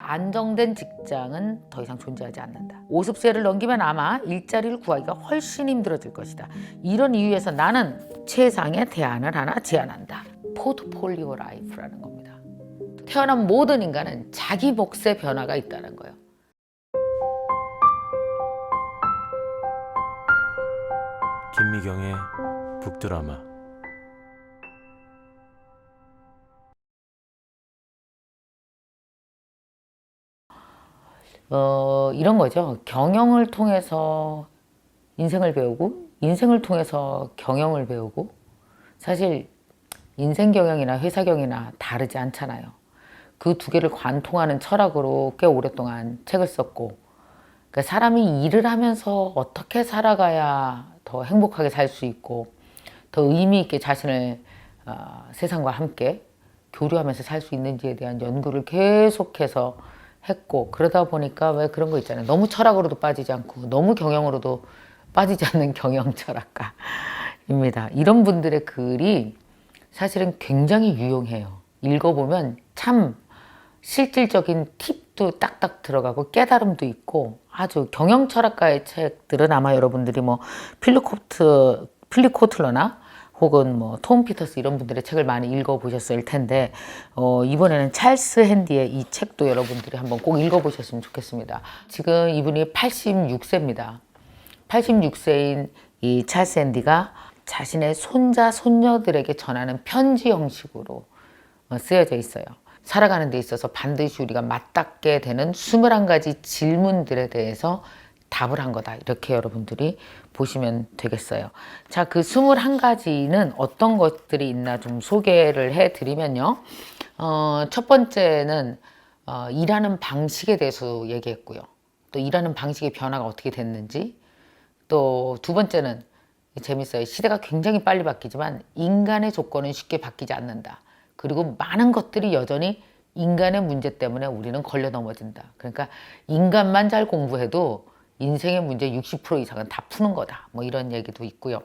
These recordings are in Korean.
안정된 직장은 더 이상 존재하지 않는다. 50세를 넘기면 아마 일자리를 구하기가 훨씬 힘들어질 것이다. 이런 이유에서 나는 최상의 대안을 하나 제안한다. 포트폴리오 라이프라는 겁니다. 태어난 모든 인간은 자기 몫의 변화가 있다는 거예요. 김미경의 북드라마. 이런 거죠. 경영을 통해서 인생을 배우고 인생을 통해서 경영을 배우고, 사실 인생 경영이나 회사 경영이나 다르지 않잖아요. 그 두 개를 관통하는 철학으로 꽤 오랫동안 책을 썼고, 그러니까 사람이 일을 하면서 어떻게 살아가야 더 행복하게 살 수 있고 더 의미 있게 자신을 세상과 함께 교류하면서 살 수 있는지에 대한 연구를 계속해서 했고, 그러다 보니까 왜 그런 거 있잖아요. 너무 철학으로도 빠지지 않고 너무 경영으로도 빠지지 않는 경영 철학가입니다. 이런 분들의 글이 사실은 굉장히 유용해요. 읽어보면 참 실질적인 팁도 딱딱 들어가고 깨달음도 있고, 아주 경영 철학가의 책들은 아마 여러분들이 뭐 필리코틀러나 혹은 뭐 톰 피터스 이런 분들의 책을 많이 읽어보셨을 텐데, 이번에는 찰스 핸디의 이 책도 여러분들이 한번 꼭 읽어보셨으면 좋겠습니다. 지금 이분이 86세입니다. 86세인 이 찰스 핸디가 자신의 손자, 손녀들에게 전하는 편지 형식으로 쓰여져 있어요. 살아가는 데 있어서 반드시 우리가 맞닿게 되는 21가지 질문들에 대해서 답을 한 거다. 이렇게 여러분들이 보시면 되겠어요. 자, 그 21가지는 어떤 것들이 있나 좀 소개를 해드리면요. 첫 번째는 일하는 방식에 대해서 얘기했고요. 또 일하는 방식의 변화가 어떻게 됐는지, 또 두 번째는 재밌어요. 시대가 굉장히 빨리 바뀌지만 인간의 조건은 쉽게 바뀌지 않는다. 그리고 많은 것들이 여전히 인간의 문제 때문에 우리는 걸려 넘어진다. 그러니까 인간만 잘 공부해도 인생의 문제 60% 이상은 다 푸는 거다. 뭐 이런 얘기도 있고요.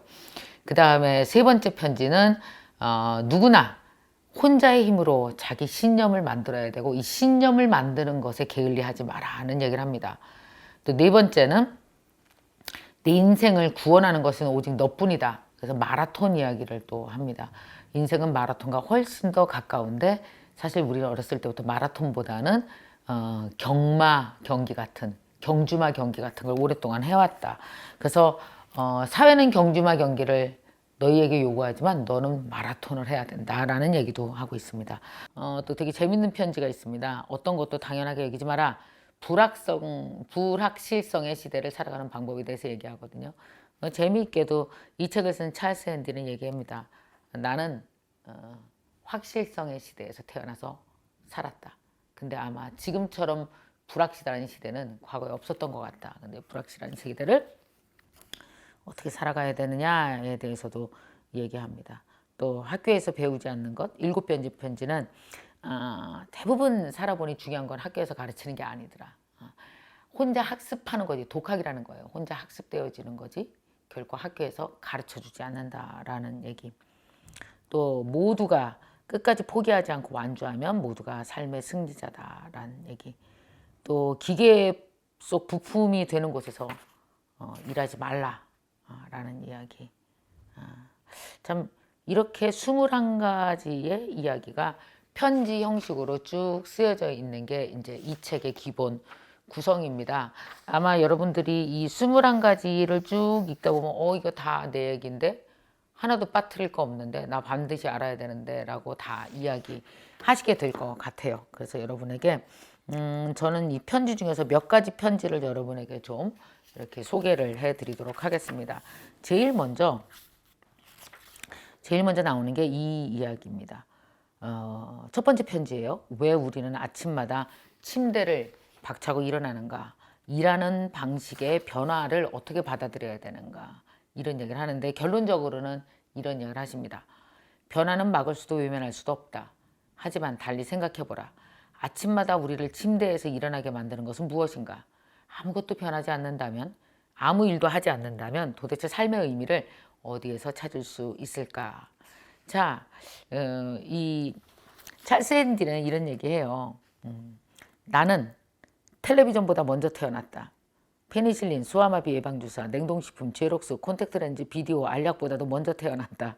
그 다음에 세 번째 편지는 누구나 혼자의 힘으로 자기 신념을 만들어야 되고, 이 신념을 만드는 것에 게을리하지 마라 하는 얘기를 합니다. 또 네 번째는 내 인생을 구원하는 것은 오직 너뿐이다. 그래서 마라톤 이야기를 또 합니다. 인생은 마라톤과 훨씬 더 가까운데, 사실 우리는 어렸을 때부터 마라톤보다는 경마 경기 같은, 경주마 경기 같은 걸 오랫동안 해왔다. 그래서 사회는 경주마 경기를 너희에게 요구하지만 너는 마라톤을 해야 된다라는 얘기도 하고 있습니다. 또 되게 재밌는 편지가 있습니다. 어떤 것도 당연하게 여기지 마라. 불확실성의 시대를 살아가는 방법에 대해서 얘기하거든요. 재미있게도 이 책을 쓴 찰스 핸디는 얘기합니다. 나는 확실성의 시대에서 태어나서 살았다. 근데 아마 지금처럼 불확실한 시대는 과거에 없었던 것 같다. 근데 불확실한 시대를 어떻게 살아가야 되느냐에 대해서도 얘기합니다. 또 학교에서 배우지 않는 것, 7번째 편지는 대부분 살아보니 중요한 건 학교에서 가르치는 게 아니더라. 혼자 학습하는 거지, 독학이라는 거예요. 혼자 학습되어지는 거지 결코 학교에서 가르쳐주지 않는다라는 얘기. 또 모두가 끝까지 포기하지 않고 완주하면 모두가 삶의 승리자다라는 얘기. 또 기계 속 부품이 되는 곳에서 일하지 말라라는 이야기. 참 이렇게 21가지의 이야기가 편지 형식으로 쭉 쓰여져 있는 게 이제 이 책의 기본 구성입니다. 아마 여러분들이 이 21가지를 쭉 읽다 보면 이거 다 내 얘기인데 하나도 빠뜨릴 거 없는데 나 반드시 알아야 되는데 라고 다 이야기 하시게 될 것 같아요. 그래서 여러분에게 저는 이 편지 중에서 몇 가지 편지를 여러분에게 좀 이렇게 소개를 해 드리도록 하겠습니다. 제일 먼저 나오는 게 이 이야기입니다. 첫 번째 편지예요. 왜 우리는 아침마다 침대를 박차고 일어나는가? 일하는 방식의 변화를 어떻게 받아들여야 되는가? 이런 얘기를 하는데, 결론적으로는 이런 얘기를 하십니다. 변화는 막을 수도 외면할 수도 없다. 하지만 달리 생각해보라. 아침마다 우리를 침대에서 일어나게 만드는 것은 무엇인가? 아무것도 변하지 않는다면, 아무 일도 하지 않는다면 도대체 삶의 의미를 어디에서 찾을 수 있을까? 자, 이 찰스 핸디는 이런 얘기해요. 나는 텔레비전보다 먼저 태어났다. 페니실린, 수화마비 예방주사, 냉동식품, 제록스, 콘택트렌즈, 비디오, 알약보다도 먼저 태어났다.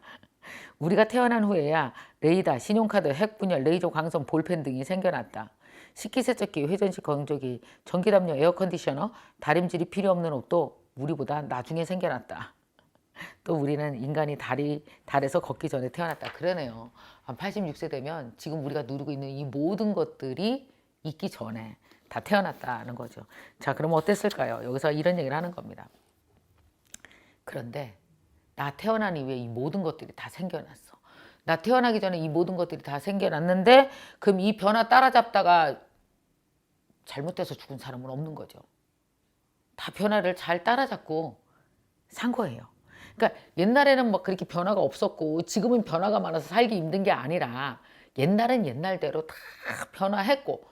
우리가 태어난 후에야 레이더, 신용카드, 핵분열, 레이저 광선, 볼펜 등이 생겨났다. 식기세척기, 회전식 건조기, 전기담요, 에어컨디셔너, 다림질이 필요 없는 옷도 우리보다 나중에 생겨났다. 또 우리는 인간이 달에서 걷기 전에 태어났다. 그러네요. 한 86세 되면 지금 우리가 누리고 있는 이 모든 것들이 있기 전에 다 태어났다는 거죠. 자, 그럼 어땠을까요? 여기서 이런 얘기를 하는 겁니다. 그런데 나 태어난 이후에 이 모든 것들이 다 생겨났어. 나 태어나기 전에 이 모든 것들이 다 생겨났는데 그럼 이 변화 따라잡다가 잘못돼서 죽은 사람은 없는 거죠. 다 변화를 잘 따라잡고 산 거예요. 그러니까 옛날에는 막 그렇게 변화가 없었고 지금은 변화가 많아서 살기 힘든 게 아니라 옛날은 옛날대로 다 변화했고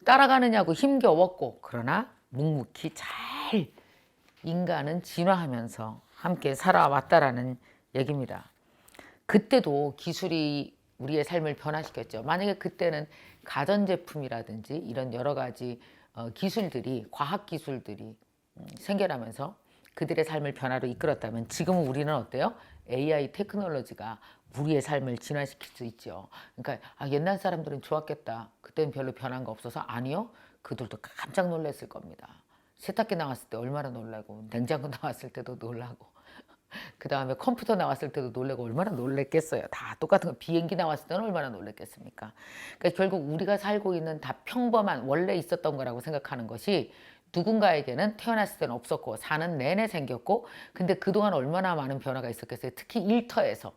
따라가느냐고 힘겨웠고 그러나 묵묵히 잘 인간은 진화하면서 함께 살아왔다라는 얘기입니다. 그때도 기술이 우리의 삶을 변화시켰죠. 만약에 그때는 가전제품이라든지 이런 여러 가지 기술들이 과학기술들이 생겨나면서 그들의 삶을 변화로 이끌었다면 지금은 우리는 어때요? AI 테크놀로지가 우리의 삶을 진화시킬 수 있죠. 그러니까 옛날 사람들은 좋았겠다. 그때는 별로 변한 거 없어서 아니요. 그들도 깜짝 놀랐을 겁니다. 세탁기 나왔을 때 얼마나 놀라고 냉장고 나왔을 때도 놀라고 그 다음에 컴퓨터 나왔을 때도 놀라고 얼마나 놀랬겠어요. 다 똑같은 거. 비행기 나왔을 때는 얼마나 놀랬겠습니까? 그러니까 결국 우리가 살고 있는 다 평범한 원래 있었던 거라고 생각하는 것이 누군가에게는 태어났을 때는 없었고 사는 내내 생겼고 근데 그동안 얼마나 많은 변화가 있었겠어요. 특히 일터에서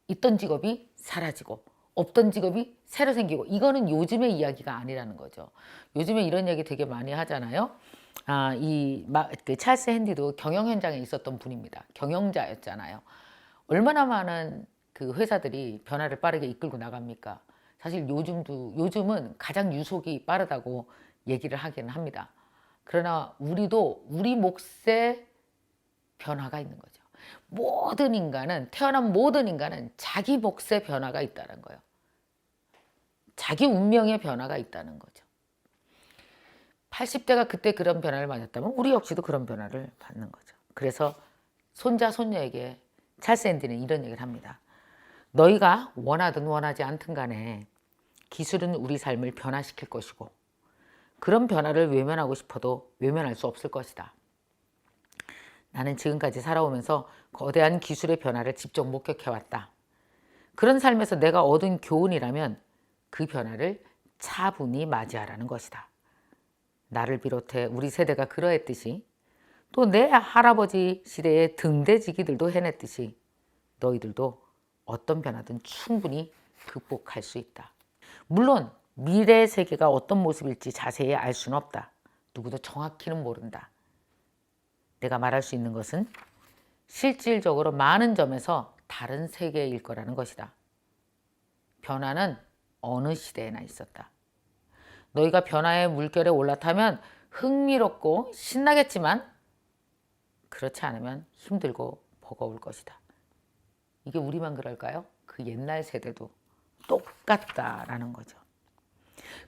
있던 직업이 사라지고 없던 직업이 새로 생기고 이거는 요즘의 이야기가 아니라는 거죠. 요즘에 이런 얘기 되게 많이 하잖아요. 그 찰스 핸디도 경영 현장에 있었던 분입니다. 경영자였잖아요. 얼마나 많은 그 회사들이 변화를 빠르게 이끌고 나갑니까? 사실 요즘은 가장 유속이 빠르다고 얘기를 하기는 합니다. 그러나 우리도 우리 몫에 변화가 있는 거죠. 태어난 모든 인간은 자기 몫의 변화가 있다는 거예요. 자기 운명의 변화가 있다는 거죠. 80대가 그때 그런 변화를 맞았다면 우리 역시도 그런 변화를 받는 거죠. 그래서 손자, 손녀에게 찰스 앤디는 이런 얘기를 합니다. 너희가 원하든 원하지 않든 간에 기술은 우리 삶을 변화시킬 것이고 그런 변화를 외면하고 싶어도 외면할 수 없을 것이다. 나는 지금까지 살아오면서 거대한 기술의 변화를 직접 목격해왔다. 그런 삶에서 내가 얻은 교훈이라면 그 변화를 차분히 맞이하라는 것이다. 나를 비롯해 우리 세대가 그러했듯이 또 내 할아버지 시대의 등대지기들도 해냈듯이 너희들도 어떤 변화든 충분히 극복할 수 있다. 물론 미래의 세계가 어떤 모습일지 자세히 알 수는 없다. 누구도 정확히는 모른다. 내가 말할 수 있는 것은 실질적으로 많은 점에서 다른 세계일 거라는 것이다. 변화는 어느 시대에나 있었다. 너희가 변화의 물결에 올라타면 흥미롭고 신나겠지만 그렇지 않으면 힘들고 버거울 것이다. 이게 우리만 그럴까요? 그 옛날 세대도 똑같다라는 거죠.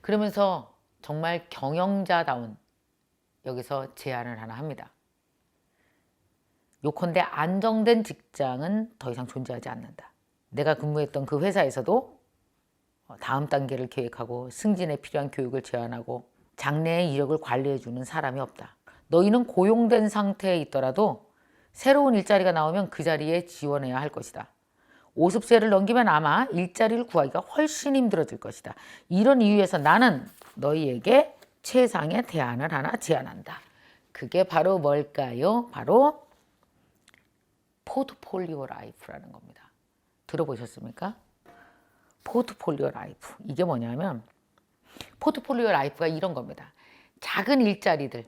그러면서 정말 경영자다운 여기서 제안을 하나 합니다. 요컨대 안정된 직장은 더 이상 존재하지 않는다. 내가 근무했던 그 회사에서도 다음 단계를 계획하고 승진에 필요한 교육을 제안하고 장래의 이력을 관리해주는 사람이 없다. 너희는 고용된 상태에 있더라도 새로운 일자리가 나오면 그 자리에 지원해야 할 것이다. 50세를 넘기면 아마 일자리를 구하기가 훨씬 힘들어질 것이다. 이런 이유에서 나는 너희에게 최상의 대안을 하나 제안한다. 그게 바로 뭘까요? 바로 포트폴리오 라이프라는 겁니다. 들어보셨습니까? 포트폴리오 라이프. 이게 뭐냐면 포트폴리오 라이프가 이런 겁니다. 작은 일자리들.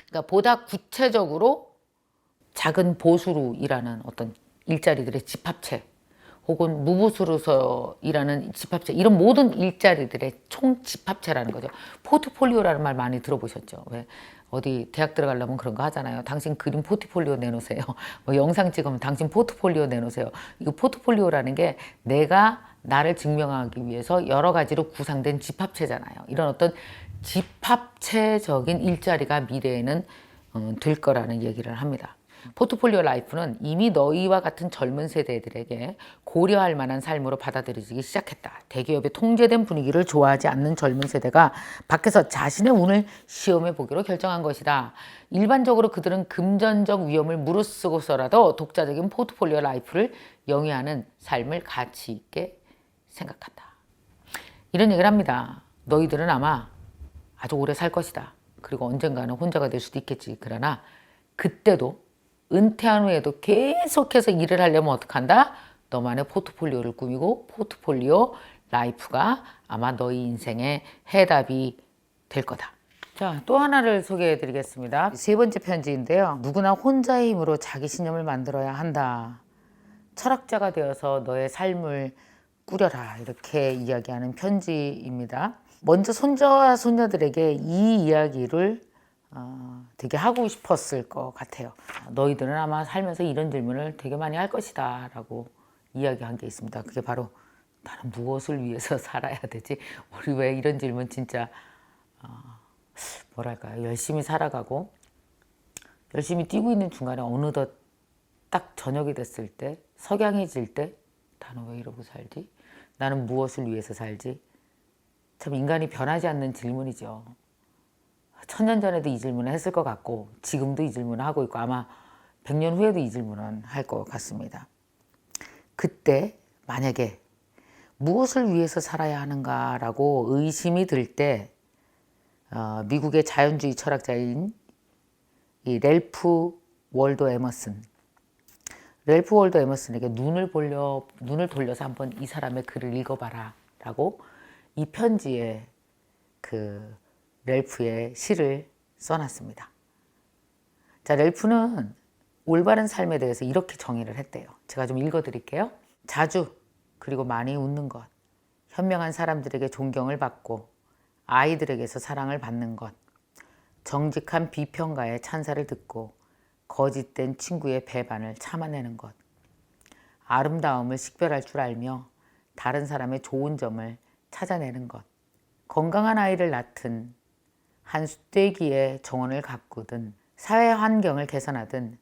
그러니까 보다 구체적으로 작은 보수로 일하는 어떤 일자리들의 집합체 혹은 무보수로서 일하는 집합체 이런 모든 일자리들의 총 집합체라는 거죠. 포트폴리오라는 말 많이 들어보셨죠? 왜 어디 대학 들어가려면 그런 거 하잖아요. 당신 그림 포트폴리오 내놓으세요. 뭐 영상 찍으면 당신 포트폴리오 내놓으세요. 이거 포트폴리오라는 게 내가 나를 증명하기 위해서 여러 가지로 구상된 집합체잖아요. 이런 어떤 집합체적인 일자리가 미래에는 될 거라는 얘기를 합니다. 포트폴리오 라이프는 이미 너희와 같은 젊은 세대들에게 고려할 만한 삶으로 받아들여지기 시작했다. 대기업의 통제된 분위기를 좋아하지 않는 젊은 세대가 밖에서 자신의 운을 시험해 보기로 결정한 것이다. 일반적으로 그들은 금전적 위험을 무릅쓰고서라도 독자적인 포트폴리오 라이프를 영위하는 삶을 가치 있게 생각한다. 이런 얘기를 합니다. 너희들은 아마 아주 오래 살 것이다. 그리고 언젠가는 혼자가 될 수도 있겠지. 그러나 그때도 은퇴한 후에도 계속해서 일을 하려면 어떡한다? 너만의 포트폴리오를 꾸미고 포트폴리오 라이프가 아마 너희 인생의 해답이 될 거다. 자, 또 하나를 소개해 드리겠습니다. 세 번째 편지인데요. 누구나 혼자의 힘으로 자기 신념을 만들어야 한다. 철학자가 되어서 너의 삶을 꾸려라. 이렇게 이야기하는 편지입니다. 먼저 손자와 손녀들에게 이 이야기를 되게 하고 싶었을 것 같아요. 너희들은 아마 살면서 이런 질문을 되게 많이 할 것이다 라고 이야기한 게 있습니다. 그게 바로 나는 무엇을 위해서 살아야 되지? 우리 왜 이런 질문 진짜 뭐랄까요? 열심히 살아가고 열심히 뛰고 있는 중간에 어느덧 딱 저녁이 됐을 때 석양해질 때 나는 왜 이러고 살지? 나는 무엇을 위해서 살지? 참 인간이 변하지 않는 질문이죠. 1000년 전에도 이 질문을 했을 것 같고 지금도 이 질문을 하고 있고 아마 100년 후에도 이 질문은 할 것 같습니다. 그때 만약에 무엇을 위해서 살아야 하는가라고 의심이 들 때 미국의 자연주의 철학자인 이 랠프 월도 에머슨 에머슨에게 눈을 돌려서 한번 이 사람의 글을 읽어봐라 라고 이 편지에 그 랠프의 시를 써놨습니다. 자, 랠프는 올바른 삶에 대해서 이렇게 정의를 했대요. 제가 좀 읽어드릴게요. 자주 그리고 많이 웃는 것, 현명한 사람들에게 존경을 받고 아이들에게서 사랑을 받는 것, 정직한 비평가의 찬사를 듣고 거짓된 친구의 배반을 참아내는 것, 아름다움을 식별할 줄 알며 다른 사람의 좋은 점을 찾아내는 것, 건강한 아이를 낳든 한 숫대기의 정원을 가꾸든 사회 환경을 개선하든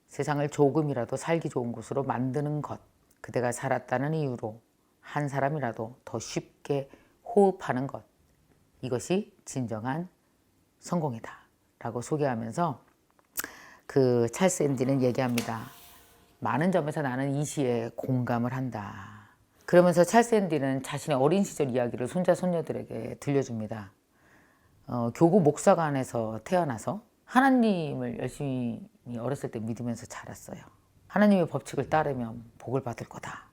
세상을 조금이라도 살기 좋은 곳으로 만드는 것, 그대가 살았다는 이유로 한 사람이라도 더 쉽게 호흡하는 것, 이것이 진정한 성공이다 라고 소개하면서 그 찰스 앤디는 얘기합니다. 많은 점에서 나는 이 시에 공감을 한다. 그러면서 찰스 앤디는 자신의 어린 시절 이야기를 손자 손녀들에게 들려줍니다. 교구 목사관에서 태어나서 하나님을 열심히 어렸을 때 믿으면서 자랐어요. 하나님의 법칙을 따르면 복을 받을 거다.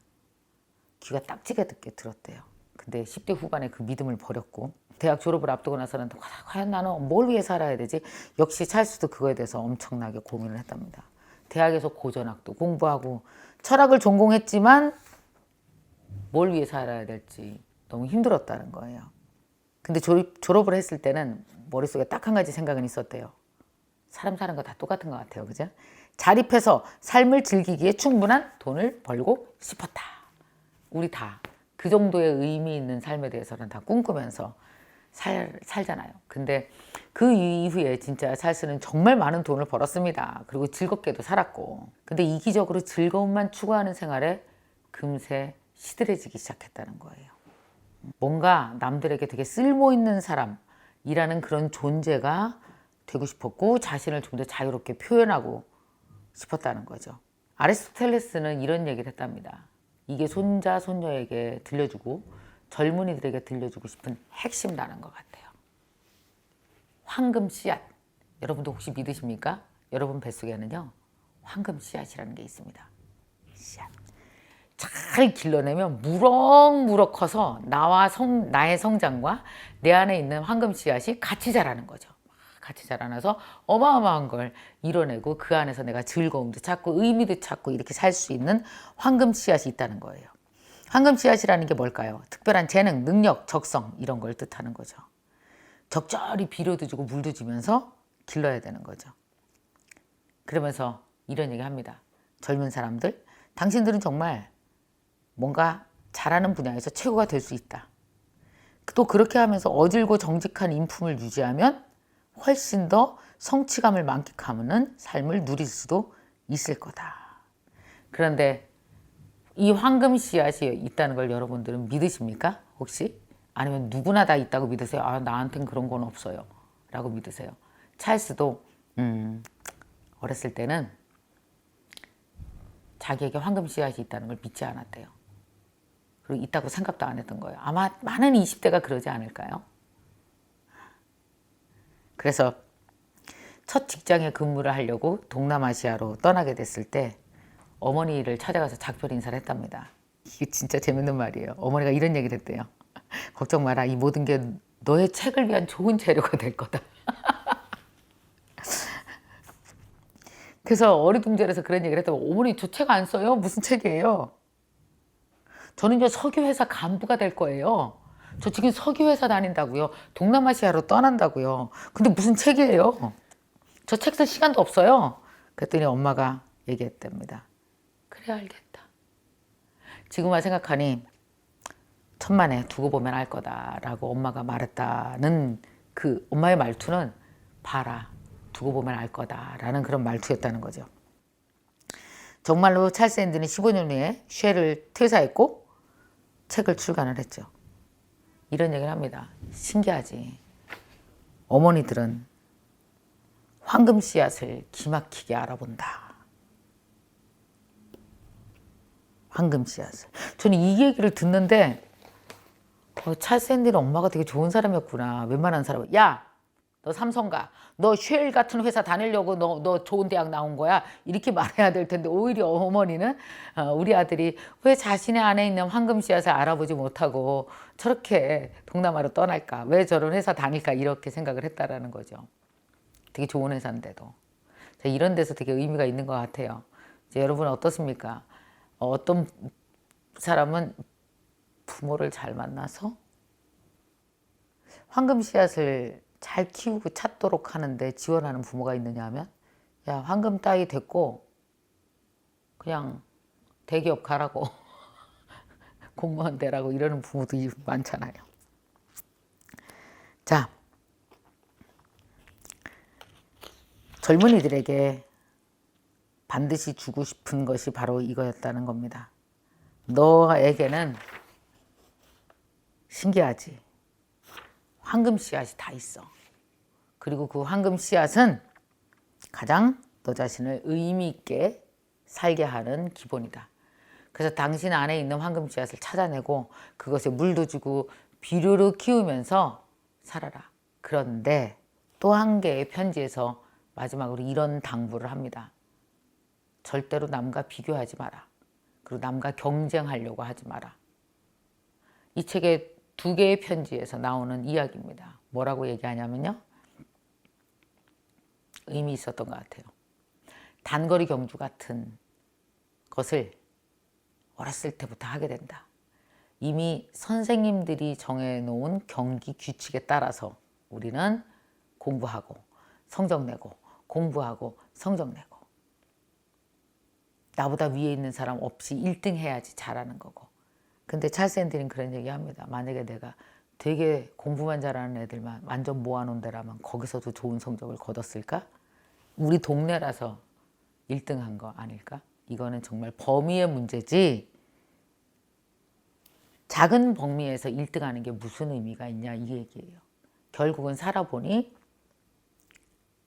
귀가 딱지게 듣게 들었대요. 근데 10대 후반에 그 믿음을 버렸고 대학 졸업을 앞두고 나서는 과연 나는 뭘 위해 살아야 되지? 역시 찰스도 그거에 대해서 엄청나게 고민을 했답니다. 대학에서 고전학도 공부하고 철학을 전공했지만 뭘 위해 살아야 될지 너무 힘들었다는 거예요. 근데 졸업을 했을 때는 머릿속에 딱 한 가지 생각은 있었대요. 사람 사는 거 다 똑같은 것 같아요. 그죠? 자립해서 삶을 즐기기에 충분한 돈을 벌고 싶었다. 우리 다 그 정도의 의미 있는 삶에 대해서는 다 꿈꾸면서 살잖아요. 근데 그 이후에 진짜 찰스는 정말 많은 돈을 벌었습니다. 그리고 즐겁게도 살았고. 근데 이기적으로 즐거움만 추구하는 생활에 금세 시들해지기 시작했다는 거예요. 뭔가 남들에게 되게 쓸모 있는 사람이라는 그런 존재가 되고 싶었고 자신을 좀 더 자유롭게 표현하고 싶었다는 거죠. 아리스토텔레스는 이런 얘기를 했답니다. 이게 손자 손녀에게 들려주고 젊은이들에게 들려주고 싶은 핵심 단어인 것 같아요. 황금 씨앗. 여러분도 혹시 믿으십니까? 여러분 뱃속에는요 황금 씨앗이라는 게 있습니다. 씨앗. 잘 길러내면 무럭무럭 커서 나의 성장과 내 안에 있는 황금 씨앗이 같이 자라는 거죠. 같이 자라나서 어마어마한 걸 이뤄내고 그 안에서 내가 즐거움도 찾고 의미도 찾고 이렇게 살 수 있는 황금 씨앗이 있다는 거예요. 황금 씨앗이라는 게 뭘까요? 특별한 재능, 능력, 적성 이런 걸 뜻하는 거죠. 적절히 비료도 주고 물도 주면서 길러야 되는 거죠. 그러면서 이런 얘기 합니다. 젊은 사람들, 당신들은 정말 뭔가 잘하는 분야에서 최고가 될 수 있다. 또 그렇게 하면서 어질고 정직한 인품을 유지하면 훨씬 더 성취감을 만끽하는 삶을 누릴 수도 있을 거다. 그런데 이 황금 씨앗이 있다는 걸 여러분들은 믿으십니까? 혹시? 아니면 누구나 다 있다고 믿으세요? 아, 나한텐 그런 건 없어요. 라고 믿으세요? 찰스도 어렸을 때는 자기에게 황금 씨앗이 있다는 걸 믿지 않았대요. 그리고 있다고 생각도 안 했던 거예요. 아마 많은 20대가 그러지 않을까요? 그래서 첫 직장에 근무를 하려고 동남아시아로 떠나게 됐을 때 어머니를 찾아가서 작별 인사를 했답니다. 이게 진짜 재밌는 말이에요. 어머니가 이런 얘기를 했대요. 걱정 마라. 이 모든 게 너의 책을 위한 좋은 재료가 될 거다. 그래서 어리둥절해서 그런 얘기를 했다고. 어머니 저 책 안 써요? 무슨 책이에요? 저는 이제 석유회사 간부가 될 거예요. 저 지금 석유회사 다닌다고요. 동남아시아로 떠난다고요. 근데 무슨 책이에요? 저 책 쓸 시간도 없어요. 그랬더니 엄마가 얘기했답니다. 그래 알겠다. 지금 와 생각하니 천만에 두고 보면 알 거다라고 엄마가 말했다는 그 엄마의 말투는 봐라. 두고 보면 알 거다라는 그런 말투였다는 거죠. 정말로 찰스 핸디는 15년 후에 쉘을 퇴사했고 책을 출간을 했죠. 이런 얘기를 합니다. 신기하지. 어머니들은 황금 씨앗을 기막히게 알아본다. 황금 씨앗을. 저는 이 얘기를 듣는데 찰스 핸디는 엄마가 되게 좋은 사람이었구나. 웬만한 사람은 야! 너 삼성 가. 너 쉘 같은 회사 다니려고 너 좋은 대학 나온 거야. 이렇게 말해야 될 텐데 오히려 어머니는 우리 아들이 왜 자신의 안에 있는 황금 씨앗을 알아보지 못하고 저렇게 동남아로 떠날까. 왜 저런 회사 다닐까. 이렇게 생각을 했다라는 거죠. 되게 좋은 회사인데도. 이런 데서 되게 의미가 있는 것 같아요. 이제 여러분 어떻습니까? 어떤 사람은 부모를 잘 만나서 황금 씨앗을 잘 키우고 찾도록 하는데 지원하는 부모가 있느냐 하면 야 황금 따위 됐고 그냥 대기업 가라고 공무원 되라고 이러는 부모도 많잖아요. 자, 젊은이들에게 반드시 주고 싶은 것이 바로 이거였다는 겁니다. 너에게는 신기하지? 황금 씨앗이 다 있어. 그리고 그 황금 씨앗은 가장 너 자신을 의미 있게 살게 하는 기본이다. 그래서 당신 안에 있는 황금 씨앗을 찾아내고 그것에 물도 주고 비료로 키우면서 살아라. 그런데 또 한 개의 편지에서 마지막으로 이런 당부를 합니다. 절대로 남과 비교하지 마라. 그리고 남과 경쟁하려고 하지 마라. 이 책의 두 개의 편지에서 나오는 이야기입니다. 뭐라고 얘기하냐면요. 의미 있었던 것 같아요. 단거리 경주 같은 것을 어렸을 때부터 하게 된다. 이미 선생님들이 정해놓은 경기 규칙에 따라서 우리는 공부하고 성적 내고 공부하고 성적 내고 나보다 위에 있는 사람 없이 1등 해야지 잘하는 거고. 근데 찰스 핸디는 그런 얘기 합니다. 만약에 내가 되게 공부만 잘하는 애들만 완전 모아놓은 데라면 거기서도 좋은 성적을 거뒀을까? 우리 동네라서 1등한 거 아닐까? 이거는 정말 범위의 문제지 작은 범위에서 1등하는 게 무슨 의미가 있냐 이 얘기예요. 결국은 살아보니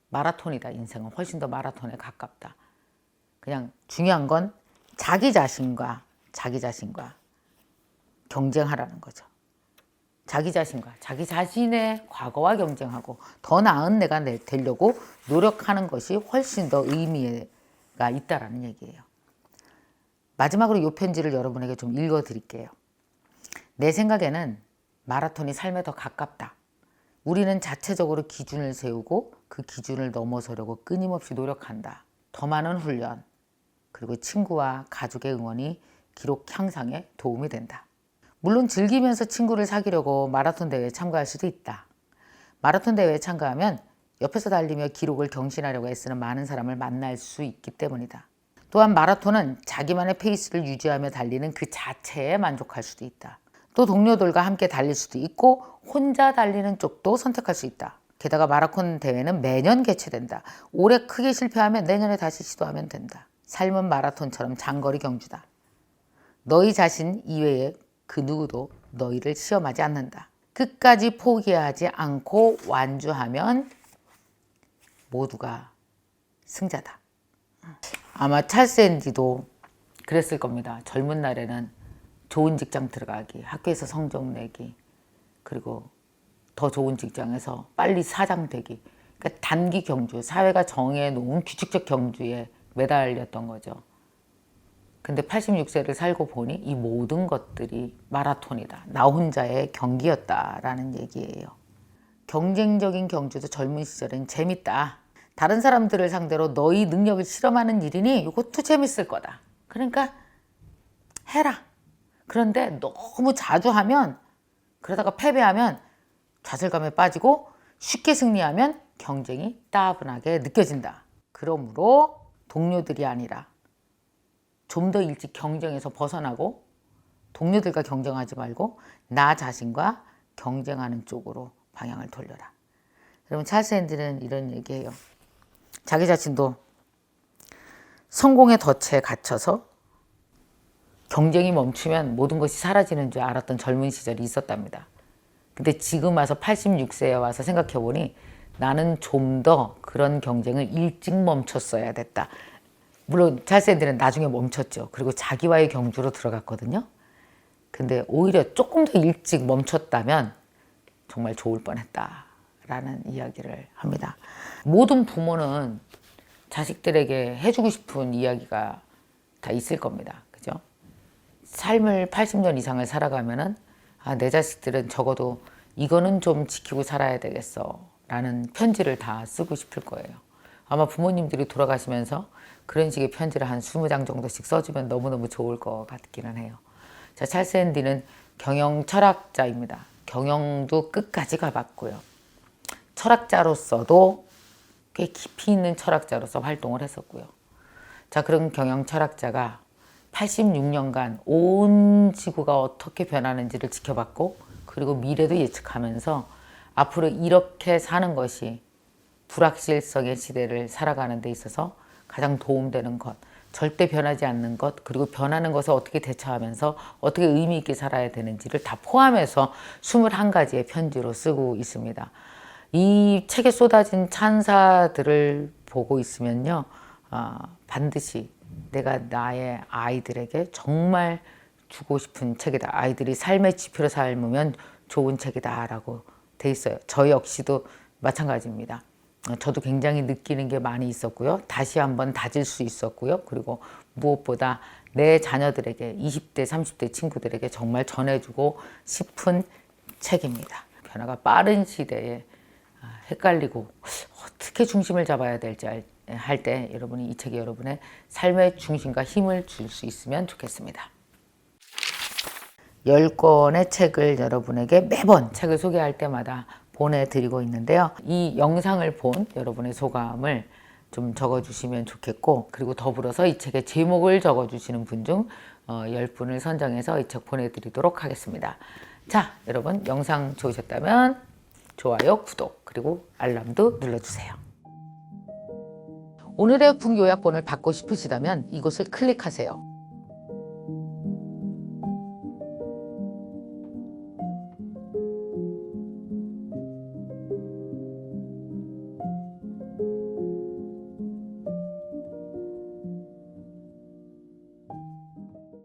마라톤이다. 인생은 훨씬 더 마라톤에 가깝다. 그냥 중요한 건 자기 자신과 경쟁하라는 거죠. 자기 자신과 자기 자신의 과거와 경쟁하고 더 나은 내가 되려고 노력하는 것이 훨씬 더 의미가 있다라는 얘기예요. 마지막으로 이 편지를 여러분에게 좀 읽어드릴게요. 내 생각에는 마라톤이 삶에 더 가깝다. 우리는 자체적으로 기준을 세우고 그 기준을 넘어서려고 끊임없이 노력한다. 더 많은 훈련, 그리고 친구와 가족의 응원이 기록 향상에 도움이 된다. 물론 즐기면서 친구를 사귀려고 마라톤 대회에 참가할 수도 있다. 마라톤 대회에 참가하면 옆에서 달리며 기록을 경신하려고 애쓰는 많은 사람을 만날 수 있기 때문이다. 또한 마라톤은 자기만의 페이스를 유지하며 달리는 그 자체에 만족할 수도 있다. 또 동료들과 함께 달릴 수도 있고 혼자 달리는 쪽도 선택할 수 있다. 게다가 마라톤 대회는 매년 개최된다. 올해 크게 실패하면 내년에 다시 시도하면 된다. 삶은 마라톤처럼 장거리 경주다. 너희 자신 이외에 그 누구도 너희를 시험하지 않는다. 끝까지 포기하지 않고 완주하면 모두가 승자다. 아마 찰스 앤디도 그랬을 겁니다. 젊은 날에는 좋은 직장 들어가기, 학교에서 성적 내기, 그리고 더 좋은 직장에서 빨리 사장 되기. 그러니까 단기 경주, 사회가 정해놓은 규칙적 경주에 매달렸던 거죠. 근데 86세를 살고 보니 이 모든 것들이 마라톤이다. 나 혼자의 경기였다라는 얘기예요. 경쟁적인 경주도 젊은 시절엔 재밌다. 다른 사람들을 상대로 너희 능력을 실험하는 일이니 이것도 재밌을 거다. 그러니까 해라. 그런데 너무 자주 하면, 그러다가 패배하면 좌절감에 빠지고 쉽게 승리하면 경쟁이 따분하게 느껴진다. 그러므로 동료들이 아니라 좀 더 일찍 경쟁에서 벗어나고 동료들과 경쟁하지 말고 나 자신과 경쟁하는 쪽으로 방향을 돌려라. 여러분, 찰스 앤디는 이런 얘기해요. 자기 자신도 성공의 덫에 갇혀서 경쟁이 멈추면 모든 것이 사라지는 줄 알았던 젊은 시절이 있었답니다. 근데 지금 와서 86세에 와서 생각해 보니 나는 좀 더 그런 경쟁을 일찍 멈췄어야 됐다. 물론 찰스 앤디는 나중에 멈췄죠. 그리고 자기와의 경주로 들어갔거든요. 근데 오히려 조금 더 일찍 멈췄다면 정말 좋을 뻔했다라는 이야기를 합니다. 모든 부모는 자식들에게 해주고 싶은 이야기가 다 있을 겁니다. 그죠? 삶을 80년 이상을 살아가면은 내 자식들은 적어도 이거는 좀 지키고 살아야 되겠어 라는 편지를 다 쓰고 싶을 거예요. 아마 부모님들이 돌아가시면서 그런 식의 편지를 한 20장 정도씩 써주면 너무너무 좋을 것 같기는 해요. 자, 찰스 앤디는 경영 철학자입니다. 경영도 끝까지 가봤고요. 철학자로서도 꽤 깊이 있는 철학자로서 활동을 했었고요. 자, 그런 경영 철학자가 86년간 온 지구가 어떻게 변하는지를 지켜봤고, 그리고 미래도 예측하면서 앞으로 이렇게 사는 것이 불확실성의 시대를 살아가는 데 있어서 가장 도움되는 것, 절대 변하지 않는 것, 그리고 변하는 것에 어떻게 대처하면서 어떻게 의미 있게 살아야 되는지를 다 포함해서 21가지의 편지로 쓰고 있습니다. 이 책에 쏟아진 찬사들을 보고 있으면요, 반드시 내가 나의 아이들에게 정말 주고 싶은 책이다. 아이들이 삶의 지표로 삶으면 좋은 책이다 라고 돼 있어요. 저 역시도 마찬가지입니다. 저도 굉장히 느끼는 게 많이 있었고요. 다시 한번 다질 수 있었고요. 그리고 무엇보다 내 자녀들에게, 20대, 30대 친구들에게 정말 전해주고 싶은 책입니다. 변화가 빠른 시대에 헷갈리고 어떻게 중심을 잡아야 될지 할 때 여러분이 이 책이 여러분의 삶의 중심과 힘을 줄 수 있으면 좋겠습니다. 10권의 책을 여러분에게 매번 책을 소개할 때마다 보내드리고 있는데요. 이 영상을 본 여러분의 소감을 좀 적어주시면 좋겠고, 그리고 더불어서 이 책의 제목을 적어주시는 분 중 10분을 선정해서 이 책 보내드리도록 하겠습니다. 자, 여러분 영상 좋으셨다면 좋아요, 구독, 그리고 알람도 눌러주세요. 오늘의 군교약본을 받고 싶으시다면 이곳을 클릭하세요.